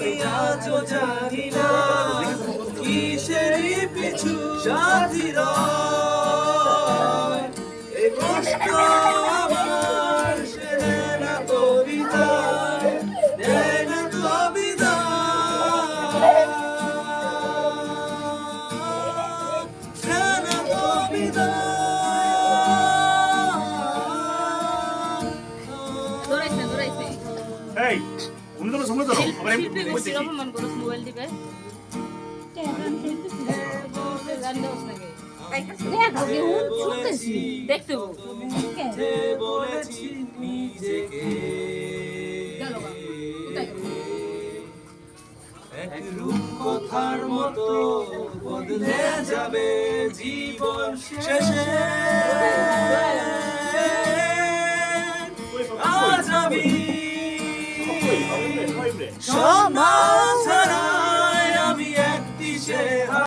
আমি আজও জানি না কিসেরই পিছু সাথীরা এ কষ্ট আমার সে দেয় না কবিতা দেয় না কবিতা দেয় না কবিতা এই অন্যদের সঙ্গে ধরো আবার আমি শিল্পী গোষ্ঠীর অপমান করছ মোবাইল টিপে দেখতে বলেছি নিজেকে এক রূপকথার মতো বদলে যাবে জীবন শেষে আজ আমি সমাজ